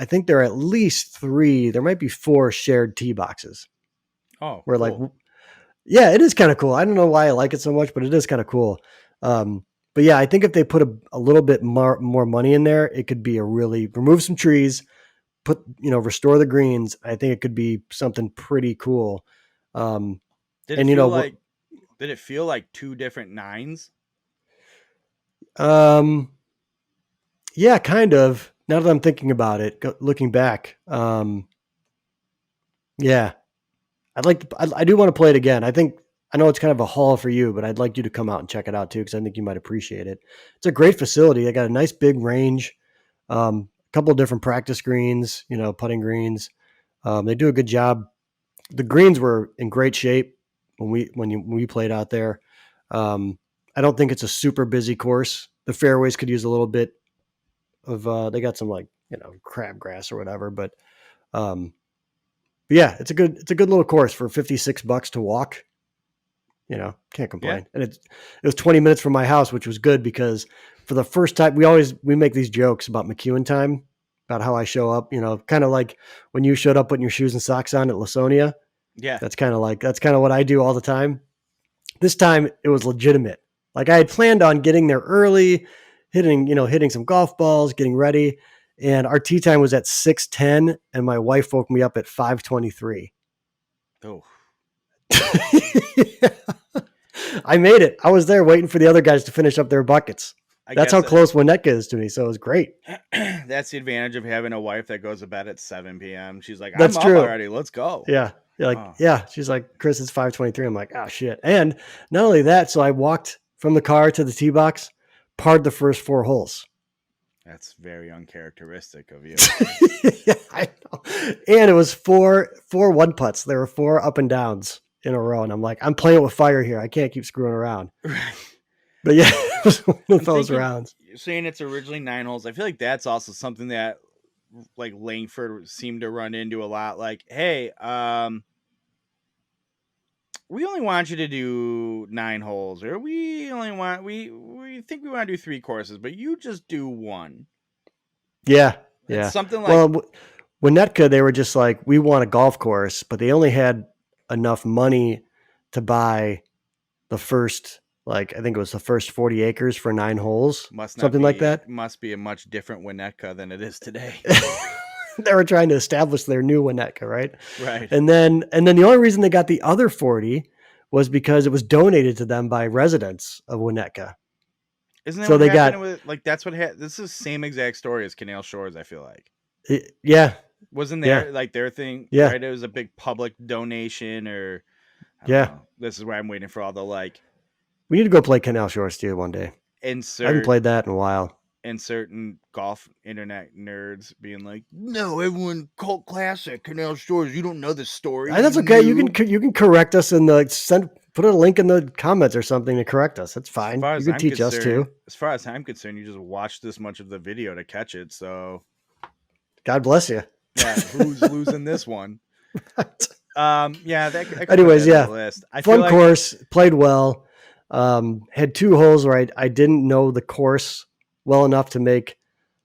think there are at least 3, there might be 4 shared tee boxes. Oh, where cool. Yeah, it is kind of cool. I don't know why I like it so much, but it is kind of cool. But yeah, I think if they put a little bit more money in there, it could be remove some trees, restore the greens. I think it could be something pretty cool. Did it feel like 2 different 9s? Yeah, kind of. Now that I'm thinking about it, looking back, yeah, I do want to play it again. I know it's kind of a haul for you, but I'd like you to come out and check it out too, because I think you might appreciate it. It's a great facility. They got a nice big range, a couple of different practice greens, putting greens. They do a good job. The greens were in great shape when we played out there. I don't think it's a super busy course. The fairways could use a little bit of they got some crabgrass or whatever, but yeah, it's a good little course for $56 to walk. Can't complain. Yeah. And it was 20 minutes from my house, which was good, because for the first time we make these jokes about McEwen time, about how I show up, kind of like when you showed up putting your shoes and socks on at Lasonia. Yeah. That's kind of what I do all the time. This time it was legitimate. Like I had planned on getting there early, hitting some golf balls, getting ready. And our tee time was at 6:10, and my wife woke me up at 5:23. Oh. Yeah. I made it. I was there waiting for the other guys to finish up their buckets. That's how close Winnetka is to me. So it was great. That's the advantage of having a wife that goes to bed at 7 p.m. She's like, That's I'm true. up already. Let's go. Yeah. Yeah. She's like, Chris, it's 5:23. I'm like, oh shit. And not only that, so I walked from the car to the tee box, parred the first 4 holes. That's very uncharacteristic of you. Yeah, I know. And it was 4 1-putts. There were 4 up and downs in a row. And I'm like, I'm playing with fire here. I can't keep screwing around. Right. But yeah, it was one of those rounds. You're saying it's originally 9 holes. I feel like that's also something that like Langford seemed to run into a lot. Like, hey, we only want you to do 9 holes, or we think we want to do 3 courses, but you just do 1. Yeah. It's something like, well, Winnetka, they were just like, we want a golf course, but they only had enough money to buy the first, I think it was the first 40 acres for 9 holes, something like that. Must be a much different Winnetka than it is today. They were trying to establish their new Winnetka, right? Right. And then the only reason they got the other 40 was because it was donated to them by residents of Winnetka. Isn't that so what they got with, that's what this is the same exact story as Canal Shores, I feel like. Yeah. Wasn't there their thing? Yeah. Right? It was a big public donation, or I don't know. This is where I'm waiting for all the we need to go play Canal Shores too one day. I haven't played that in a while. And certain golf internet nerds being like, no, everyone cult classic Canal Shores. You don't know the story. That's okay. You can correct us in put a link in the comments or something to correct us. That's fine. You can teach us too. As far as I'm concerned, you just watch this much of the video to catch it. So God bless you. Yeah. Who's losing this one? Yeah. Anyways, yeah. List. Fun course, played well. Had 2 holes where I didn't know the course well enough to make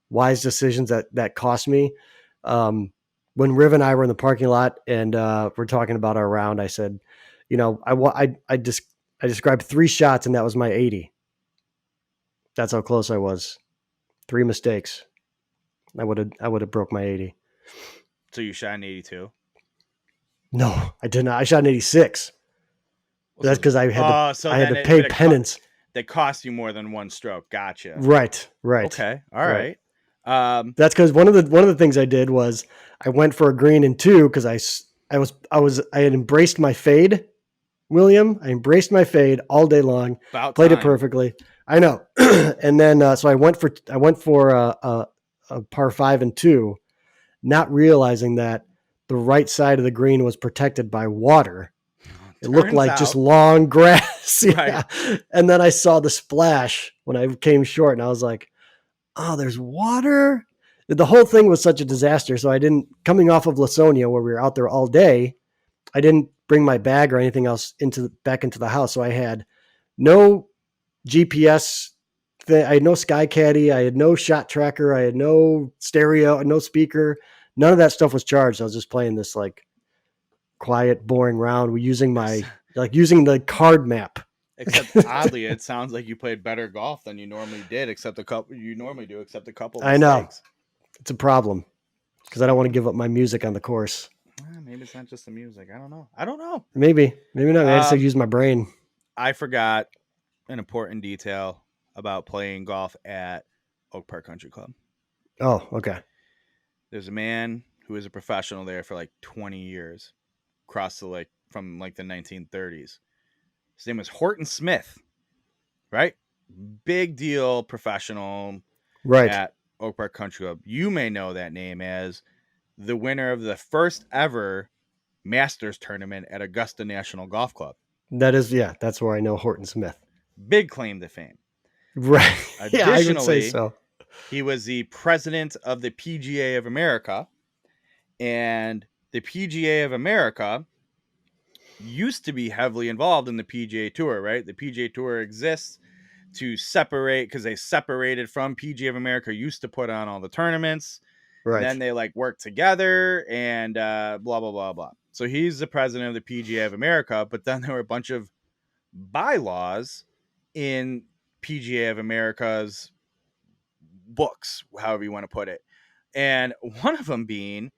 wise decisions that cost me. When Riv and I were in the parking lot and we're talking about our round, I said, I described 3 shots and that was my 80. That's how close I was. 3 mistakes. I would have broke my 80. So you shot an 82. No, I did not. I shot an 86. Well, That's because so I had then to pay penance. they cost you more than one stroke. Gotcha. Right, right, Okay. All right. right. That's because one of the things I did was I went for a green and two because I had embraced my fade, William. I embraced my fade all day long, about played it time. perfectly. I know, and then so I went for a par 5 and 2, not realizing that the right side of the green was protected by water. It looked Turns like just out, long grass. right. Yeah. And then I saw the splash when I came short, and I was like, oh, there's water. The whole thing was such a disaster. So I didn't, coming off of Lasonia where we were out there all day, I didn't bring my bag or anything else back into the house. So I had no GPS thing. I had no Sky Caddy. I had no shot tracker. I had no stereo, no speaker. None of that stuff was charged. I was just playing this like quiet, boring round using using the card map. Except oddly, it sounds like you played better golf than you normally did, except a couple I know mistakes. it's a problem because I don't want to give up my music on the course. Maybe it's not just the music. I don't know. Maybe not. I just have to use my brain. I forgot an important detail about playing golf at Oak Park Country Club. Oh, okay. There's a man who was a professional there for like 20 years, across from like the 1930s. His name was Horton Smith, right? Big deal professional Right. at Oak Park Country Club. You may know that name as the winner of the first ever Masters tournament at Augusta National Golf Club. That is, yeah, that's where I know Horton Smith. Big claim to fame. Right. Yeah, I would say Additionally, so. he was the president of the PGA of America, and the PGA of America used to be heavily involved in the PGA Tour, right? The PGA Tour exists to separate because they separated from PGA of America, used to put on all the tournaments. Right. Then they like work together and blah, blah, blah, blah. So he's the president of the PGA of America, but then there were a bunch of bylaws in PGA of America's books, however you want to put it. And one of them being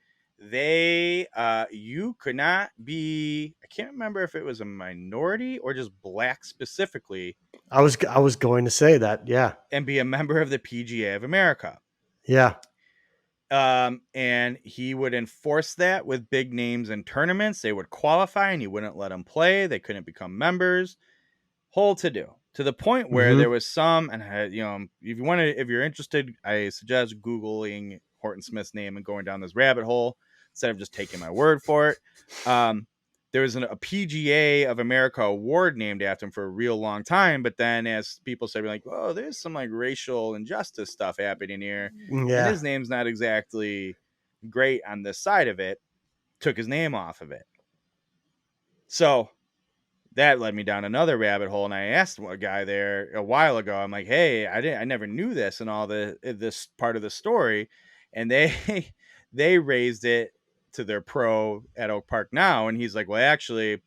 you could not be, I can't remember if it was a minority or just black specifically. I was going to say that. Yeah. And be a member of the PGA of America. Yeah. And he would enforce that with big names in tournaments. They would qualify and he wouldn't let them play. They couldn't become members. Whole to do, to the point where there was some, and if you're interested, I suggest Googling Horton Smith's name and going down this rabbit hole instead of just taking my word for it. There was a PGA of America award named after him for a real long time, but then as people started like, oh, there's some like racial injustice stuff happening here, and his name's not exactly great on this side of it, took his name off of it. So that led me down another rabbit hole, and I asked a guy there a while ago. I'm like, "Hey, I never knew this and all this part of the story," and they raised it to their pro at Oak Park now, and he's like, "Well, actually,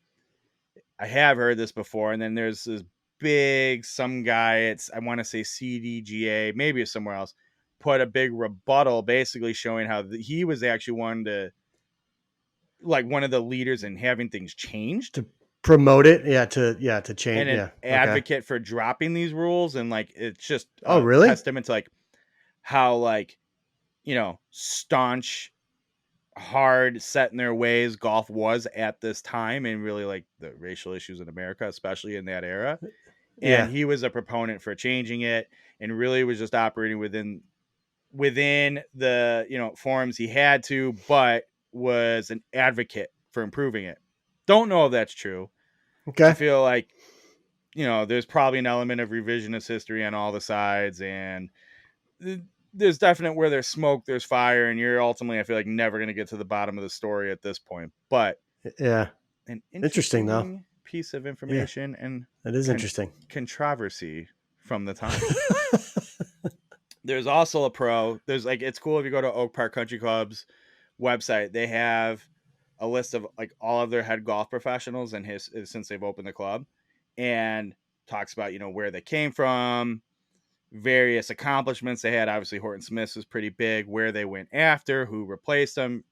I have heard this before." And then there's this some guy, I want to say CDGA, maybe it's somewhere else, put a big rebuttal, basically showing how he was actually one of the leaders in having things changed. To promote it, to change, and an advocate for dropping these rules, and like it's just really testament to like how like staunch, hard, set in their ways golf was at this time, and really like the racial issues in America, especially in that era. And he was a proponent for changing it, and really was just operating within the forums he had to, but was an advocate for improving it. Don't know if that's true. Okay. I feel like, there's probably an element of revisionist history on all the sides, and there's definite where there's smoke, there's fire, and you're ultimately, I feel like, never going to get to the bottom of the story at this point. But an interesting though piece of information, and that is interesting controversy from the time. There's also a pro. There's like, it's cool if you go to Oak Park Country Club's website, they have a list of like all of their head golf professionals and since they've opened the club, and talks about where they came from, various accomplishments they had. Obviously, Horton Smith was pretty big. Where they went after, who replaced him.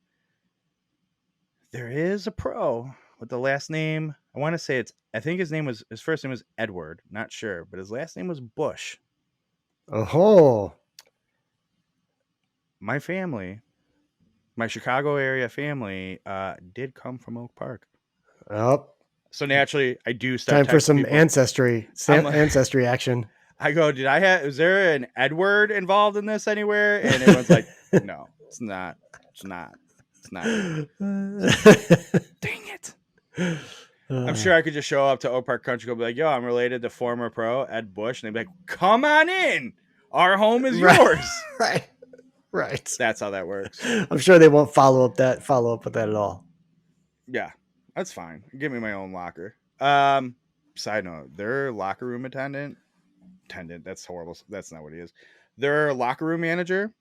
There is a pro with the last name. I want to say I think his first name was Edward. Not sure, but his last name was Bush. Oh, My family, my Chicago area family, did come from Oak Park. oh. So naturally, I do start Time for some people. ancestry action. I go, is there an Edward involved in this anywhere? And everyone's like, no, it's not. It's not. It's not. Dang it. I'm sure I could just show up to Oak Park Country Club and be like, yo, I'm related to former pro Ed Bush. And they'd be like, come on in. Our home is yours. Right. That's how that works. I'm sure they won't follow up with that at all. Yeah, that's fine. Give me my own locker. Side note, their locker room attendant, that's horrible. That's not what he is. Their locker room manager,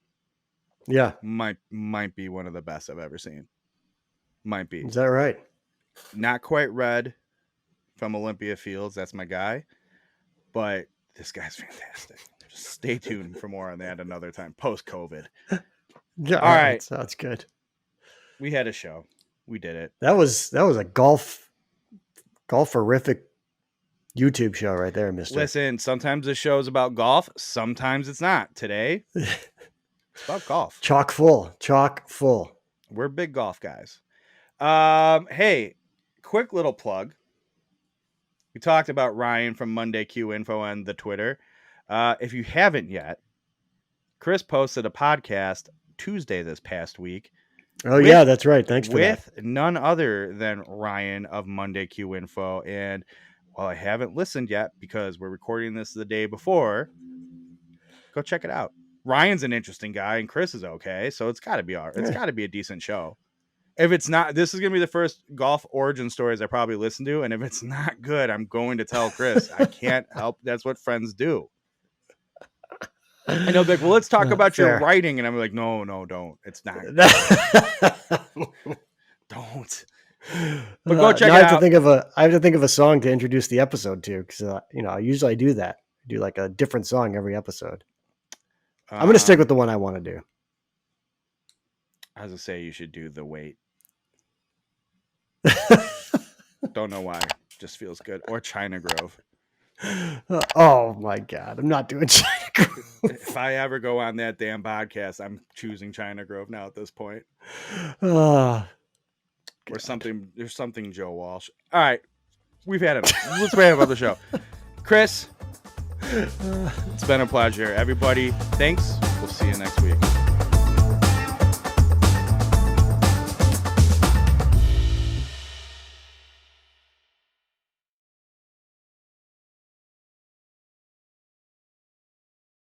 yeah, might be one of the best I've ever seen. Might be. Is that right? Not quite Red from Olympia Fields. That's my guy. But this guy's fantastic. Just stay tuned for more on that another time. Post-COVID. Yeah. All right. Sounds good. We had a show. We did it. That was a golf-horrific YouTube show right there, mister. Listen, sometimes the show's about golf. Sometimes it's not. Today, it's about golf. Chock full. We're big golf guys. Hey, quick little plug. We talked about Ryan from Monday Q Info on the Twitter. If you haven't yet, Chris posted a podcast Tuesday this past week. Oh, yeah, that's right. Thanks for that. With none other than Ryan of Monday Q Info. And while I haven't listened yet because we're recording this the day before, go check it out. Ryan's an interesting guy and Chris is okay. So it's got to be a decent show. If it's not, this is going to be the first golf origin stories I probably listen to. And if it's not good, I'm going to tell Chris. I can't help. That's what friends do. And he'll be like, well, let's talk about your writing. And I'm like, no, don't. It's not. Don't. But go check it out. I have to think of a song to introduce the episode to because, I usually do that. I do like a different song every episode. I'm going to stick with the one I want to do. I was going to say you should do The Wait. Don't know why. Just feels good. Or China Grove. Oh my God. I'm not doing China Grove. If I ever go on that damn podcast, I'm choosing China Grove now at this point. Or something. There's something Joe Walsh. All right. We've had enough. Let's wrap up the show. Chris, it's been a pleasure. Everybody, thanks. We'll see you next week.